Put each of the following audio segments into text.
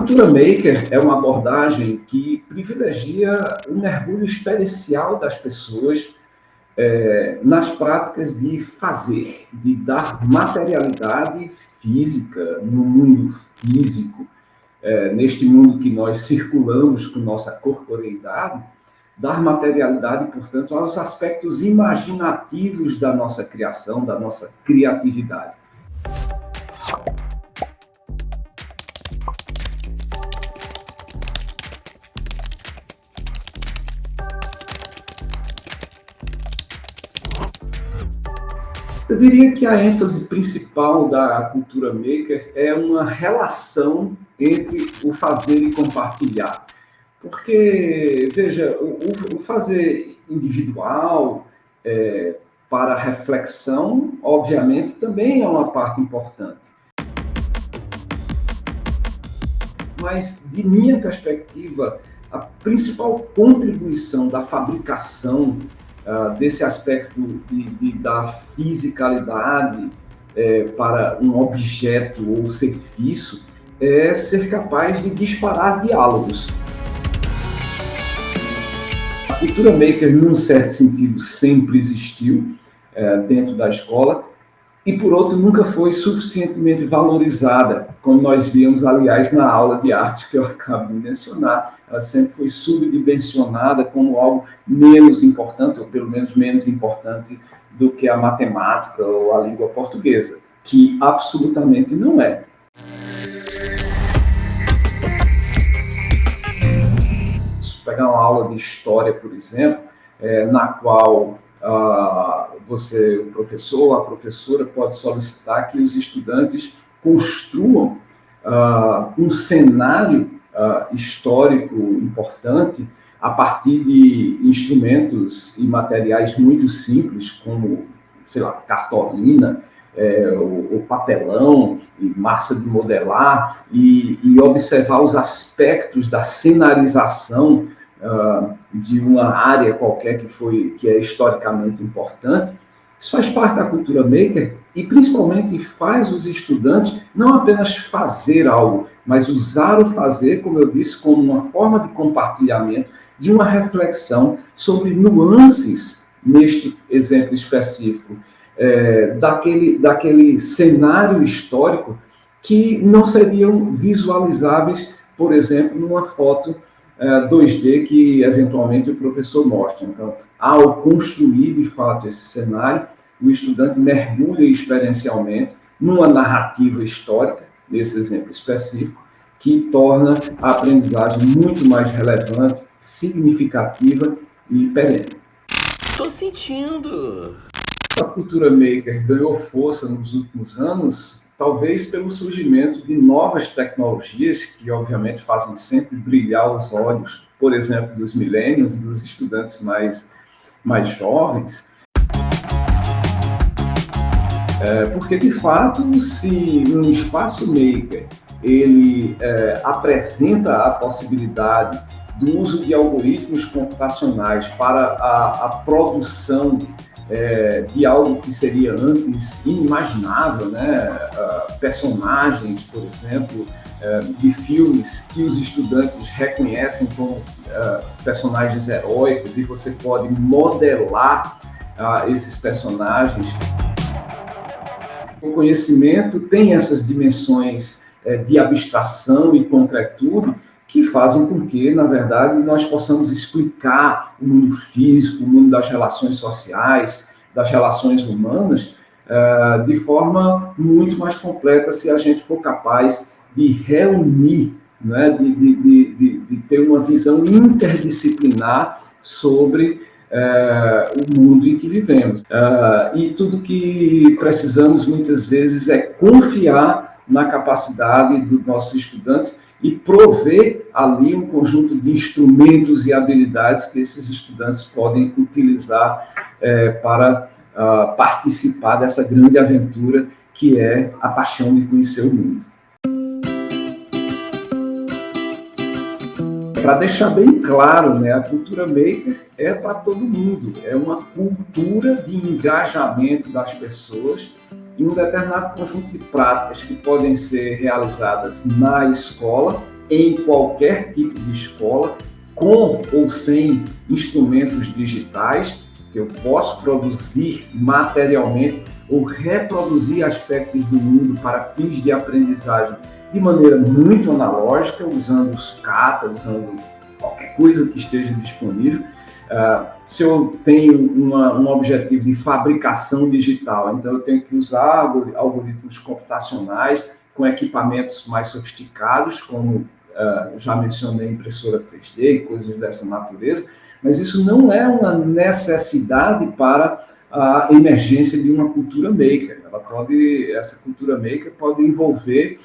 cultura maker é uma abordagem que privilegia um mergulho experiencial das pessoas nas práticas de fazer, de dar materialidade física no mundo físico, neste mundo que nós circulamos com nossa corporeidade, dar materialidade, portanto, aos aspectos imaginativos da nossa criação, da nossa criatividade. Eu diria que a ênfase principal da cultura maker é uma relação entre o fazer e compartilhar. Porque, veja, o fazer individual, para reflexão, obviamente, também é uma parte importante. Mas, de minha perspectiva, a principal contribuição da fabricação desse aspecto da fisicalidade para um objeto ou serviço é ser capaz de disparar diálogos. A cultura maker, num certo sentido, sempre existiu dentro da escola e, por outro, nunca foi suficientemente valorizada, como nós vimos, aliás, na aula de arte que eu acabo de mencionar. Ela sempre foi subdimensionada como algo menos importante, ou pelo menos menos importante do que a matemática ou a língua portuguesa, que absolutamente não é. Se pegar uma aula de história, por exemplo, na qual o professor ou a professora pode solicitar que os estudantes construam um cenário histórico importante a partir de instrumentos e materiais muito simples, como, sei lá, cartolina, o papelão e massa de modelar, e observar os aspectos da cenarização de uma área qualquer que é historicamente importante. Isso faz parte da cultura maker e, principalmente, faz os estudantes não apenas fazer algo, mas usar o fazer, como eu disse, como uma forma de compartilhamento, de uma reflexão sobre nuances, neste exemplo específico, daquele cenário histórico que não seriam visualizáveis, por exemplo, numa foto 2D que, eventualmente, o professor mostra. Então, ao construir, de fato, esse cenário, o estudante mergulha experiencialmente numa narrativa histórica, nesse exemplo específico, que torna a aprendizagem muito mais relevante, significativa e perene. Tô sentindo! A cultura maker ganhou força nos últimos anos, talvez pelo surgimento de novas tecnologias que, obviamente, fazem sempre brilhar os olhos, por exemplo, dos millennials, dos estudantes mais jovens. Porque, de fato, se um espaço maker ele apresenta a possibilidade do uso de algoritmos computacionais para a produção de algo que seria antes inimaginável, né? Personagens, por exemplo, de filmes que os estudantes reconhecem como personagens heróicos, e você pode modelar esses personagens. O conhecimento tem essas dimensões de abstração e concretude que fazem com que, na verdade, nós possamos explicar o mundo físico, o mundo das relações sociais, das relações humanas, de forma muito mais completa se a gente for capaz de reunir, né, de ter uma visão interdisciplinar sobre o mundo em que vivemos. E tudo que precisamos, muitas vezes, é confiar na capacidade dos nossos estudantes e prover ali um conjunto de instrumentos e habilidades que esses estudantes podem utilizar para participar dessa grande aventura que é a paixão de conhecer o mundo. Para deixar bem claro, né, a cultura maker é para todo mundo, é uma cultura de engajamento das pessoas em um determinado conjunto de práticas que podem ser realizadas na escola em qualquer tipo de escola, com ou sem instrumentos digitais, que eu posso produzir materialmente ou reproduzir aspectos do mundo para fins de aprendizagem de maneira muito analógica, usando sucata, usando qualquer coisa que esteja disponível. Se eu tenho um objetivo de fabricação digital, então eu tenho que usar algoritmos computacionais com equipamentos mais sofisticados, como já mencionei, impressora 3D e coisas dessa natureza, mas isso não é uma necessidade para a emergência de uma cultura maker. Essa cultura maker pode envolver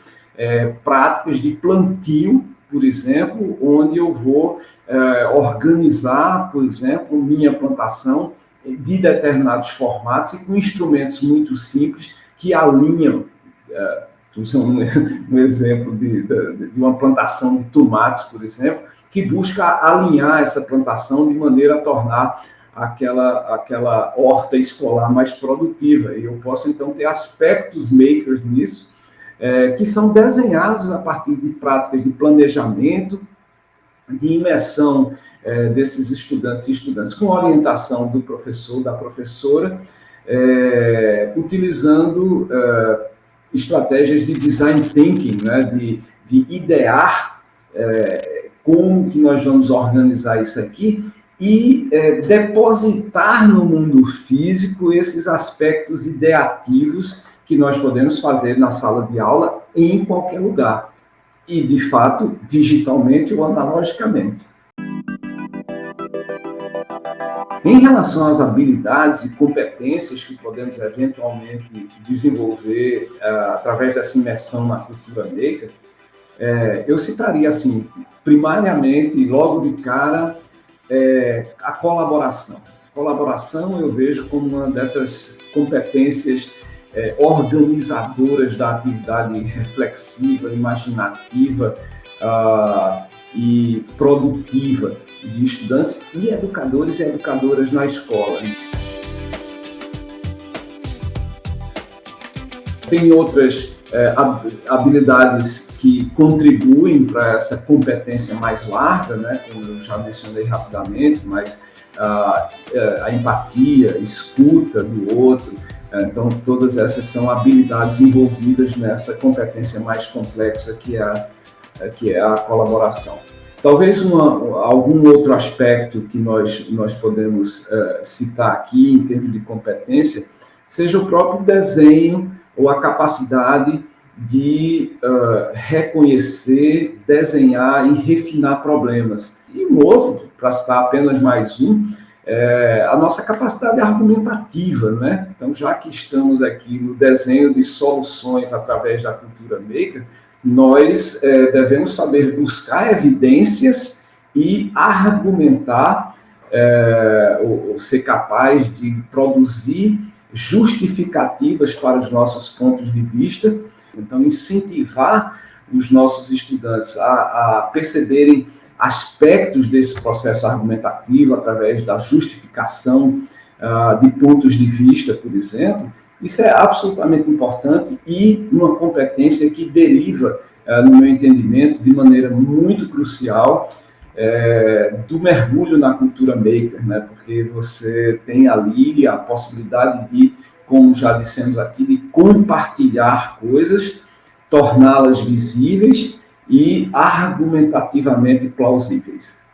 práticas de plantio, por exemplo, onde eu vou organizar, por exemplo, minha plantação de determinados formatos e com instrumentos muito simples que alinham. Usando um exemplo de uma plantação de tomates, por exemplo, que busca alinhar essa plantação de maneira a tornar aquela horta escolar mais produtiva. E eu posso, então, ter aspectos makers nisso, que são desenhados a partir de práticas de planejamento, de imersão desses estudantes e estudantes, com orientação do professor, da professora, utilizando estratégias de design thinking, né, de idear como que nós vamos organizar isso aqui e depositar no mundo físico esses aspectos ideativos que nós podemos fazer na sala de aula em qualquer lugar. E, de fato, digitalmente ou analogicamente. Em relação às habilidades e competências que podemos eventualmente desenvolver através dessa imersão na cultura maker, eu citaria, assim, primariamente, logo de cara, a colaboração. Colaboração eu vejo como uma dessas competências organizadoras da atividade reflexiva, imaginativa e produtiva de estudantes e educadores e educadoras na escola. Tem outras habilidades que contribuem para essa competência mais larga, né? Como eu já mencionei rapidamente, mas a empatia, escuta do outro. Então, todas essas são habilidades envolvidas nessa competência mais complexa que é a colaboração. Talvez algum outro aspecto que nós podemos citar aqui em termos de competência seja o próprio desenho ou a capacidade de reconhecer, desenhar e refinar problemas. E um outro, para citar apenas mais um, a nossa capacidade argumentativa, né? Então, já que estamos aqui no desenho de soluções através da cultura maker, nós devemos saber buscar evidências e argumentar, ou ser capaz de produzir justificativas para os nossos pontos de vista. Então, incentivar os nossos estudantes a perceberem aspectos desse processo argumentativo através da justificação de pontos de vista, por exemplo, isso é absolutamente importante e uma competência que deriva, no meu entendimento, de maneira muito crucial do mergulho na cultura maker, né? Porque você tem ali a possibilidade de, como já dissemos aqui, de compartilhar coisas, torná-las visíveis e argumentativamente plausíveis.